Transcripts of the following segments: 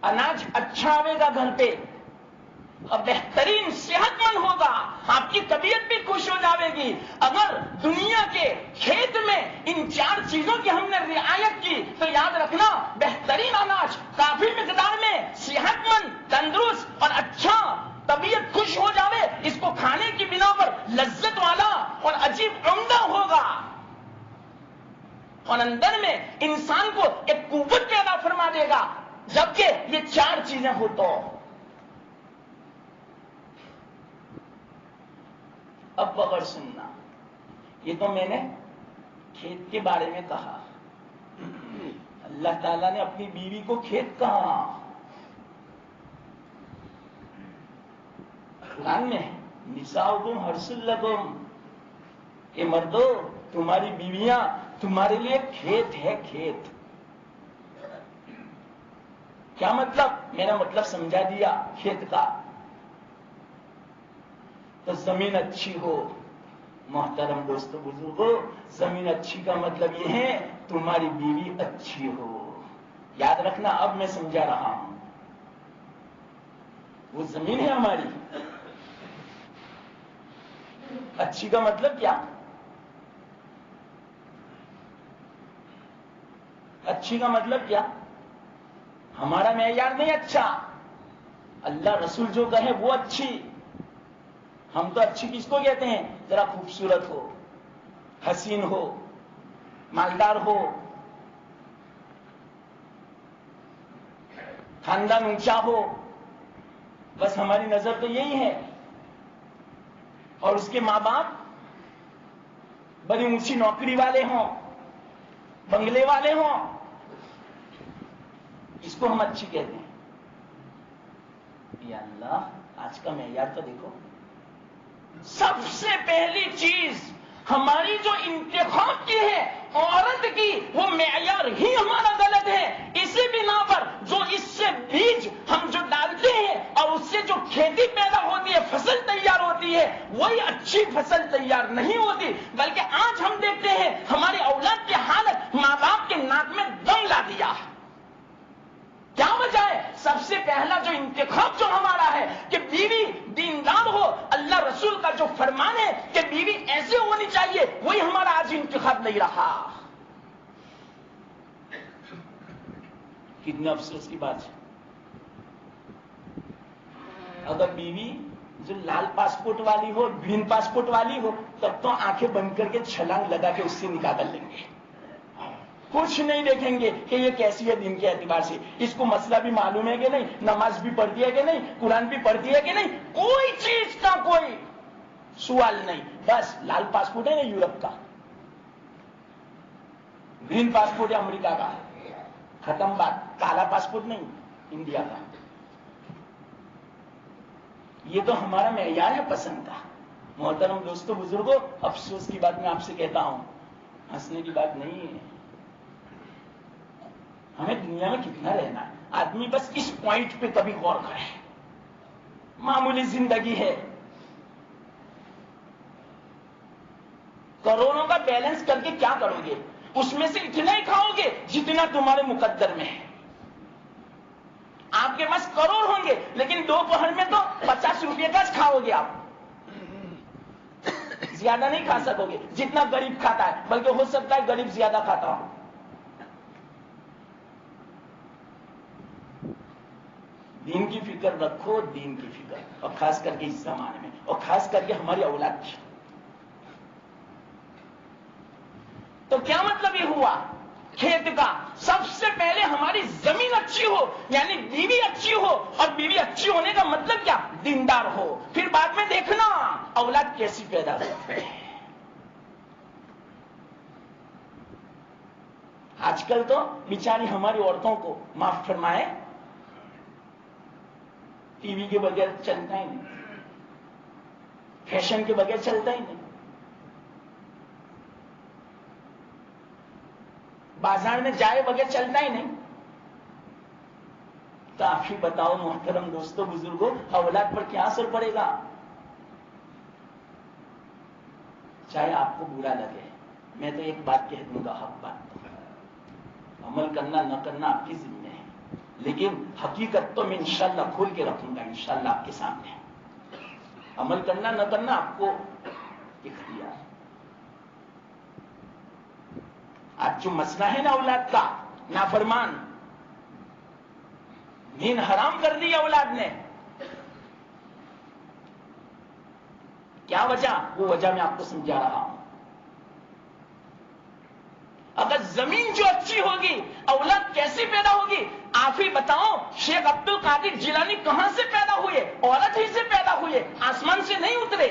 اناج اچھا آئے گا گھر پہ اور بہترین صحت مند ہوگا، آپ کی طبیعت بھی خوش ہو جاوے گی۔ اگر دنیا کے کھیت میں ان 4 چیزوں کی ہم نے رعایت کی تو یاد رکھنا بہترین اناج کافی مقدار میں صحت مند، تندرست اور اچھا، طبیعت خوش ہو جاوے، اس کو کھانے کی بنا پر لذت والا اور عجیب عمدہ ہوگا، اور اندر میں انسان کو ایک قوت پیدا فرما دے گا جبکہ یہ 4 چیزیں ہو تو۔ اب بغیر سننا، یہ تو میں نے کھیت کے بارے میں کہا، اللہ تعالیٰ نے اپنی بیوی کو کھیت کہا، قرآن میں نساؤکم حرث لکم، کہ مردو تمہاری بیویاں تمہارے لیے کھیت ہے، کھیت۔ کیا مطلب؟ میرا مطلب سمجھا دیا کھیت کا۔ تو زمین اچھی ہو، محترم دوستو بزرگو، زمین اچھی کا مطلب یہ ہے تمہاری بیوی اچھی ہو۔ یاد رکھنا اب میں سمجھا رہا ہوں، وہ زمین ہے ہماری، اچھی کا مطلب کیا؟ اچھی کا مطلب کیا؟ ہمارا معیار نہیں اچھا، اللہ رسول جو کہے وہ اچھی۔ ہم تو اچھی کس کو کہتے ہیں؟ ذرا خوبصورت ہو، حسین ہو، مالدار ہو، خاندان اونچا ہو، بس ہماری نظر تو یہی ہے۔ اور اس کے ماں باپ بڑی اونچی نوکری والے ہوں، بنگلے والے ہوں، اس کو ہم اچھی کہتے ہیں۔ یا اللہ، آج کا معیار تو دیکھو۔ سب سے پہلی چیز ہماری جو انتخاب کی ہے عورت کی، وہ معیار ہی ہمارا غلط ہے۔ اسی بنا پر جو اس سے بیج ہم جو ڈالتے ہیں اور اس سے جو کھیتی پیدا ہوتی ہے، فصل تیار ہوتی ہے، وہی اچھی فصل تیار نہیں ہوتی، بلکہ آج ہم دیکھتے ہیں ہماری اولاد کی حالت، ماں باپ کے ناک میں دم لا دیا۔ کیا وجہ ہے؟ سب سے پہلا جو انتخاب جو ہمارا ہے کہ بیوی دیندار ہو، اللہ رسول کا جو فرمان ہے کہ بیوی ایسے ہونی چاہیے، وہی ہمارا آج انتخاب نہیں رہا۔ کتنے افسوس کی بات ہے۔ اگر بیوی جو لال پاسپورٹ والی ہو، گرین پاسپورٹ والی ہو، تب تو آنکھیں بند کر کے چھلانگ لگا کے اس سے نکاح کر لیں گے، کچھ نہیں دیکھیں گے کہ یہ کیسی ہے دین کے اعتبار سے، اس کو مسئلہ بھی معلوم ہے کہ نہیں، نماز بھی پڑھتی ہے کہ نہیں، قرآن بھی پڑھتی ہے کہ نہیں، کوئی چیز کا کوئی سوال نہیں، بس لال پاسپورٹ ہے نا یورپ کا، گرین پاسپورٹ ہے امریکہ کا، ختم بات، کالا پاسپورٹ نہیں انڈیا کا۔ یہ تو ہمارا معیار ہے پسند کا۔ محترم دوستو بزرگوں، افسوس کی بات میں آپ سے کہتا ہوں، ہنسنے کی بات نہیں ہے۔ ہمیں دنیا میں کتنا رہنا ہے، آدمی بس اس پوائنٹ پہ کبھی غور کرے۔ معمولی زندگی ہے، کروڑوں کا بیلنس کر کے کیا کرو گے؟ اس میں سے اتنا ہی کھاؤ گے جتنا تمہارے مقدر میں ہے۔ آپ کے پاس کروڑ ہوں گے لیکن دوپہر میں تو 50 روپے کا کھاؤ گے، آپ زیادہ نہیں کھا سکو گے جتنا غریب کھاتا ہے، بلکہ ہو سکتا ہے غریب زیادہ کھاتا ہو۔ دین کی فکر رکھو، دین کی فکر، اور خاص کر کے اس زمانے میں، اور خاص کر کے ہماری اولاد کی۔ تو کیا مطلب یہ ہوا کھیت کا؟ سب سے پہلے ہماری زمین اچھی ہو، یعنی بیوی اچھی ہو، اور بیوی اچھی ہونے کا مطلب کیا؟ دیندار ہو۔ پھر بعد میں دیکھنا اولاد کیسی پیدا ہوتی ہے۔ آج کل تو بیچاری ہماری عورتوں کو معاف فرمائے، ٹی وی کے بغیر چلتا ہی نہیں، فیشن کے بغیر چلتا ہی نہیں، بازار میں جائے بغیر چلتا ہی نہیں۔ تو آپ ہی بتاؤ محترم دوستوں بزرگوں، اولاد پر کیا اثر پڑے گا؟ چاہے آپ کو برا لگے، میں تو ایک بات کہہ دوں گا، حق بات، عمل کرنا نہ کرنا آپ کی ذمہ ہے۔ لیکن حقیقت تو میں انشاءاللہ کھول کے رکھوں گا انشاءاللہ آپ کے سامنے. عمل کرنا نہ کرنا آپ کو اختیار. آج جو مسئلہ ہے نا اولاد کا، نافرمان، نیند حرام کر دی اولاد نے. کیا وجہ؟ وہ وجہ میں آپ کو سمجھا رہا ہوں. اگر زمین جو اچھی ہوگی اولاد کیسی پیدا ہوگی؟ آپ ہی بتاؤ. شیخ عبد القادر جیلانی کہاں سے پیدا ہوئے؟ عورت ہی سے پیدا ہوئے، آسمان سے نہیں اترے.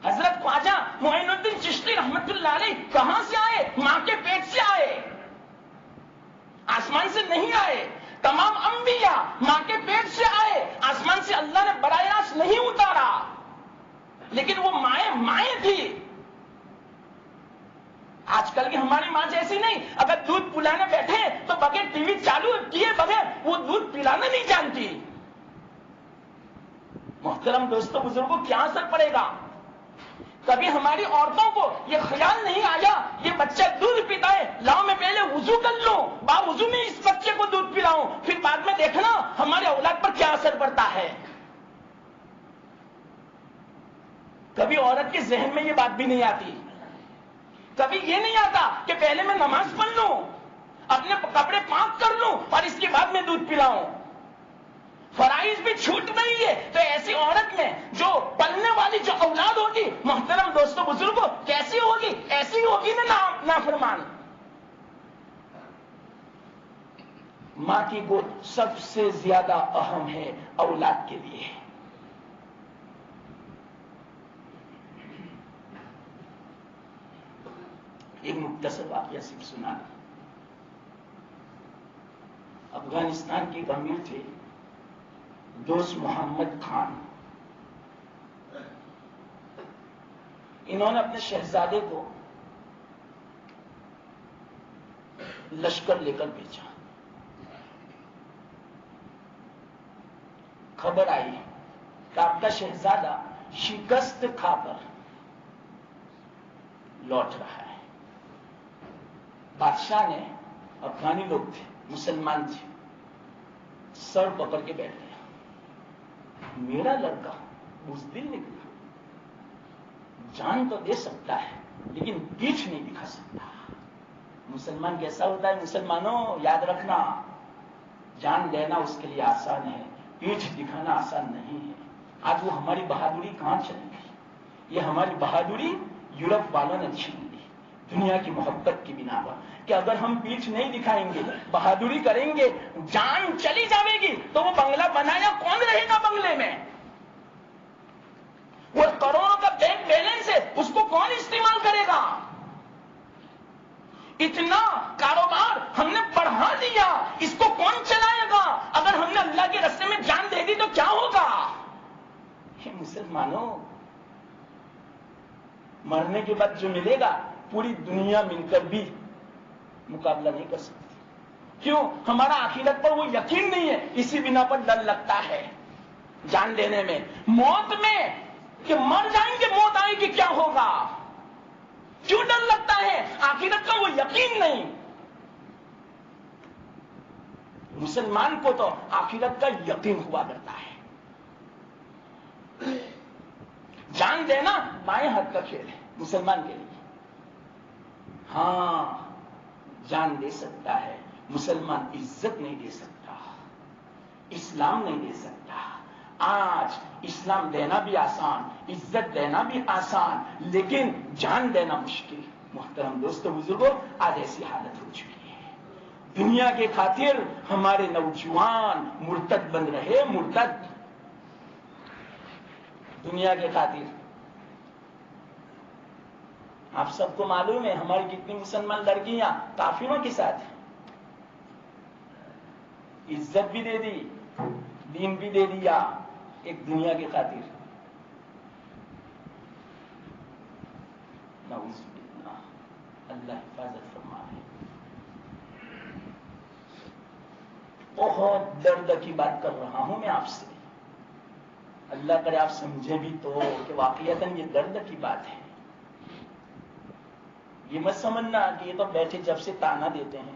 حضرت خواجہ معین الدین چشتی رحمت اللہ علیہ کہاں سے آئے؟ ماں کے پیٹ سے آئے، آسمان سے نہیں آئے. تمام انبیاء ماں کے پیٹ سے آئے، آسمان سے اللہ نے براہ راست نہیں اتارا. لیکن وہ مائیں تھی. آج کل کی ہماری ماں جیسی نہیں. اگر دودھ پلانے بیٹھے تو بغیر ٹی وی چالو کیے بغیر وہ دودھ پلانا نہیں جانتی. محترم دوستو بزرگوں، کیا اثر پڑے گا؟ کبھی ہماری عورتوں کو یہ خیال نہیں آیا یہ بچہ دودھ پیتا ہے، لاؤ میں پہلے وضو کر لوں، وضو میں اس بچے کو دودھ پلاؤں، پھر بعد میں دیکھنا ہمارے اولاد پر کیا اثر پڑتا ہے. کبھی عورت کے ذہن میں یہ بات بھی نہیں آتی. کبھی یہ نہیں آتا کہ پہلے میں نماز پڑھ لوں، اپنے کپڑے پاک کر لوں اور اس کے بعد میں دودھ پلاؤں. فرائض بھی چھوٹ رہی ہے. تو ایسی عورت میں جو پلنے والی جو اولاد ہوگی، محترم دوستوں بزرگوں، کیسی ہوگی؟ ایسی ہوگی نا نافرمان. ماں کی گود سب سے زیادہ اہم ہے اولاد کے لیے. ایک مختصر واقعہ صرف سنا. افغانستان کے ایک امیر تھے دوست محمد خان. انہوں نے اپنے شہزادے کو لشکر لے کر بھیجا. خبر آئی کہ آپ کا شہزادہ شکست کھا کر لوٹ رہا ہے. بادشاہ نے، افغانی لوگ تھے، مسلمان تھے، سر پکڑ کے بیٹھ گیا. میرا لڑکا بزدل نکلا، جان تو دے سکتا ہے لیکن پیٹھ نہیں دکھا سکتا. مسلمان کیسا ہوتا ہے؟ مسلمانوں یاد رکھنا، جان دینا اس کے لیے آسان ہے، پیٹھ دکھانا آسان نہیں ہے. آج وہ ہماری بہادری کہاں چلی گئی؟ یہ ہماری بہادری یورپ والوں نے چھین لی دنیا کی محبت کی بنا پر، کہ اگر ہم پیٹھ نہیں دکھائیں گے، بہادری کریں گے، جان چلی جائے گی تو وہ بنگلہ بنایا کون رہے گا؟ بنگلے میں وہ کروڑوں کا بینک بیلنس ہے، اس کو کون استعمال کرے گا؟ اتنا کاروبار ہم نے بڑھا دیا، اس کو کون چلائے گا؟ اگر ہم نے اللہ کے راستے میں جان دے دی تو کیا ہوگا؟ مسلمانوں، مرنے کے بعد جو ملے گا پوری دنیا مل کر بھی مقابلہ نہیں کر سکتی. کیوں؟ ہمارا آخرت پر وہ یقین نہیں ہے، اسی بنا پر ڈر لگتا ہے جان دینے میں. موت میں کہ مر جائیں گے، موت آئے گی کیا ہوگا؟ کیوں ڈر لگتا ہے؟ آخرت کا وہ یقین نہیں. مسلمان کو تو آخرت کا یقین ہوا کرتا ہے. جان دینا بائیں ہاتھ کا کھیل ہے مسلمان کے لیے. ہاں جان دے سکتا ہے، مسلمان عزت نہیں دے سکتا، اسلام نہیں دے سکتا. آج اسلام دینا بھی آسان، عزت دینا بھی آسان، لیکن جان دینا مشکل. محترم دوستو بزرگوں، آج ایسی حالت ہو چکی ہے. دنیا کے خاطر ہمارے نوجوان مرتد بن رہے. مرتد دنیا کے خاطر. آپ سب کو معلوم ہے ہماری کتنی مسلمان لڑکیاں کافروں کے ساتھ ہیں. عزت بھی دے دی، دین بھی دے دیا، ایک دنیا کی خاطر. نعوذ باللہ، اللہ حفاظت فرمائے. بہت درد کی بات کر رہا ہوں میں آپ سے، اللہ کرے آپ سمجھے بھی تو کہ واقعتاً یہ درد کی بات ہے. یہ مت سمجھنا کہ یہ تو بیٹھے جب سے تانا دیتے ہیں.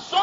100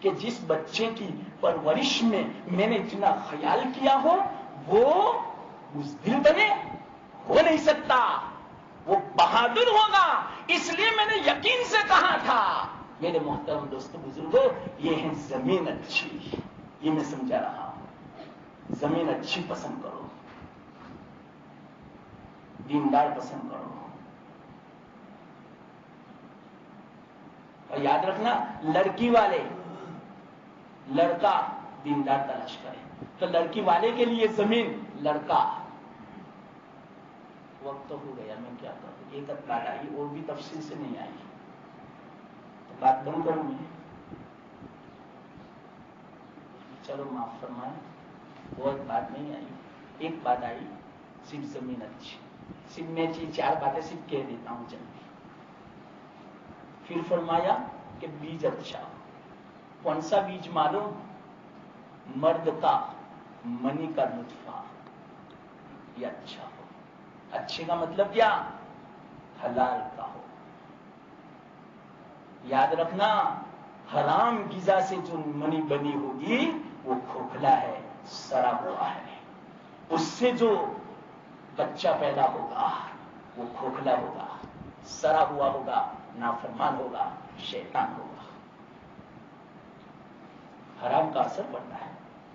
کہ جس بچے کی پرورش میں میں نے اتنا خیال کیا ہو وہ بزدل بنے ہو نہیں سکتا، وہ بہادر ہوگا. اس لیے میں نے یقین سے کہا تھا. میرے محترم دوستو بزرگوں، یہ ہے زمین اچھی. یہ میں سمجھا رہا ہوں. زمین اچھی پسند کرو، دیندار پسند کرو. اور یاد رکھنا، لڑکی والے لڑکا دیندار تلاش کرے، تو لڑکی والے کے لیے زمین، لڑکا. وقت تو ہو گیا، میں کیا کروں. ایک بات آئی اور بھی تفصیل سے نہیں آئی تو بات بند کروں میں. چلو معاف فرمائیں، بہت بات نہیں آئی. ایک بات آئی، صرف زمین اچھی. صرف میں چار باتیں صرف کہہ دیتا ہوں جلدی. پھر فرمایا کہ بیج اچھا. کون سا بیج معلوم؟ مرد کا منی کا نطفہ یہ اچھا ہو. اچھے کا مطلب کیا؟ حلال کا ہو. یاد رکھنا، حرام غذا سے جو منی بنی ہوگی وہ کھوکھلا ہے، سڑا ہوا ہے. اس سے جو بچہ پیدا ہوگا وہ کھوکھلا ہوگا، سڑا ہوا ہوگا، نافرمان ہوگا، شیطان ہوگا. حرام کا اثر پڑتا ہے.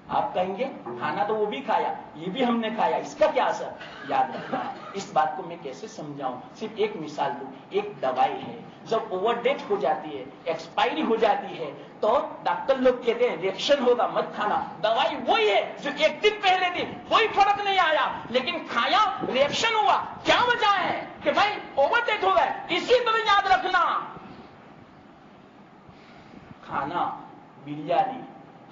آپ کہیں گے کھانا تو وہ بھی کھایا، یہ بھی ہم نے کھایا، اس کا کیا اثر؟ یاد رکھنا ہے. اس بات کو میں کیسے سمجھاؤں؟ صرف ایک مثال دوں. ایک دوائی ہے، جب اوور ڈیٹ ہو جاتی ہے، ایکسپائری ہو جاتی ہے، تو ڈاکٹر لوگ کہتے ہیں ریئیکشن ہوگا، مت کھانا. دوائی وہی ہے جو ایک دن پہلے دی، کوئی فرق نہیں آیا، لیکن کھایا ریئیکشن ہوا. کیا وجہ ہے؟ کہ بھائی اوور ڈیٹ ہو گئے. اسی طرح یاد رکھنا، کھانا بریانی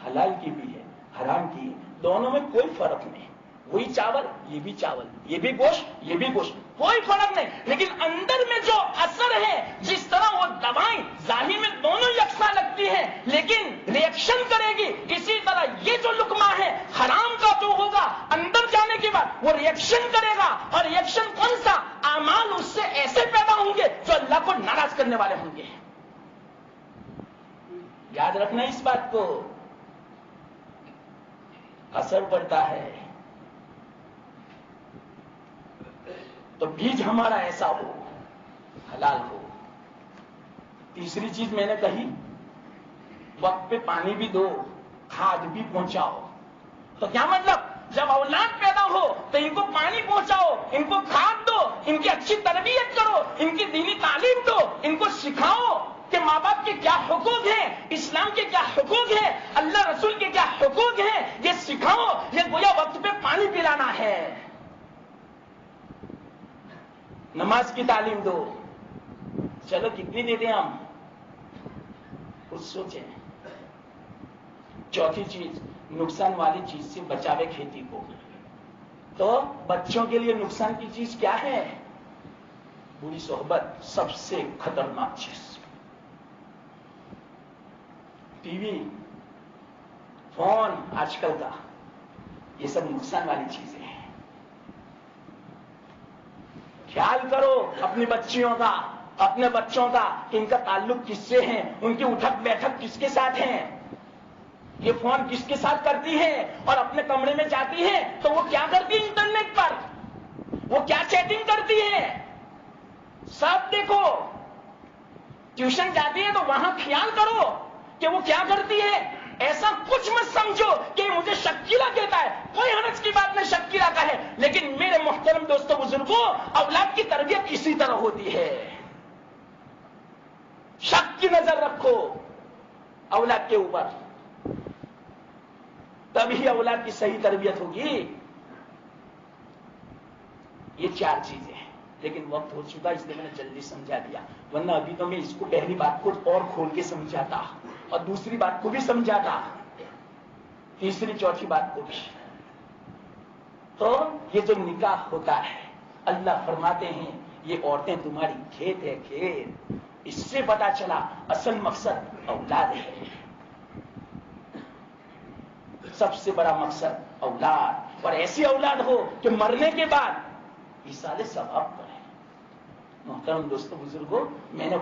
حلال کی بھی ہے، حرام کی ہے، دونوں میں کوئی فرق نہیں. وہی چاول، یہ بھی چاول، یہ بھی گوشت، یہ بھی گوشت، کوئی فرق نہیں. لیکن اندر میں جو اثر ہے، جس طرح وہ دوائیں ظاہر میں دونوں یکساں لگتی ہیں لیکن ریئیکشن کرے گی، اسی طرح یہ جو لقمہ ہے حرام کا جو ہوگا، اندر جانے کے بعد وہ ریئیکشن کرے گا. اور ریئیکشن کون سا؟ اعمال اس سے ایسے پیدا ہوں گے جو اللہ کو ناراض کرنے والے ہوں گے. یاد رکھنا اس بات کو. اثر پڑتا ہے. تو بیج ہمارا ایسا ہو، حلال ہو. تیسری چیز میں نے کہی، وقت پہ پانی بھی دو، کھاد بھی پہنچاؤ. تو کیا مطلب؟ جب اولاد پیدا ہو تو ان کو پانی پہنچاؤ، ان کو کھاد دو، ان کی اچھی تربیت کرو، ان کی دینی تعلیم دو، ان کو سکھاؤ کہ ماں باپ کے کیا حقوق ہیں، اسلام کے کیا حقوق ہیں، اللہ رسول کے کیا حقوق ہیں، یہ سکھاؤ. یہ گویا وقت پہ پانی پلانا ہے. نماز کی تعلیم دو. چلو کتنی دے دیں ہم؟ کچھ سوچیں. چوتھی چیز، نقصان والی چیز سے بچاوے کھیتی کو. تو بچوں کے لیے نقصان کی چیز کیا ہے؟ بری صحبت سب سے خطرناک چیز. ٹی وی، فون آج کل کا، یہ سب نقصان والی چیزیں ہیں. خیال کرو اپنی بچیوں کا، اپنے بچوں کا، کہ ان کا تعلق کس سے ہے، ان کی اٹھک بیٹھک کس کے ساتھ ہے، یہ فون کس کے ساتھ کرتی ہے. اور اپنے کمرے میں جاتی ہے تو وہ کیا کرتی ہے انٹرنیٹ پر، وہ کیا چیٹنگ کرتی ہے، سب دیکھو. ٹیوشن جاتی ہے تو وہاں خیال کرو کہ وہ کیا کرتی ہے. ایسا کچھ مت سمجھو کہ مجھے شکیلا کہتا ہے، کوئی حرج کی بات نہیں شکیلا کا ہے، لیکن میرے محترم دوستوں بزرگوں، اولاد کی تربیت اسی طرح ہوتی ہے. شک کی نظر رکھو اولاد کے اوپر، تبھی اولاد کی صحیح تربیت ہوگی. یہ چار چیزیں ہیں، لیکن وقت ہو چکا اس لیے میں نے جلدی سمجھا دیا، ورنہ ابھی تو میں اس کو پہلی بات کو اور کھول کے سمجھاتا اور دوسری بات کو بھی سمجھاتا، تیسری چوتھی بات کو بھی. تو یہ جو نکاح ہوتا ہے، اللہ فرماتے ہیں یہ عورتیں تمہاری کھیت ہے، کھیت. اس سے پتا چلا اصل مقصد اولاد ہے. سب سے بڑا مقصد اولاد، اور ایسی اولاد ہو کہ مرنے کے بعد ایصال ثواب کرے. محترم دوستوں بزرگوں، میں نے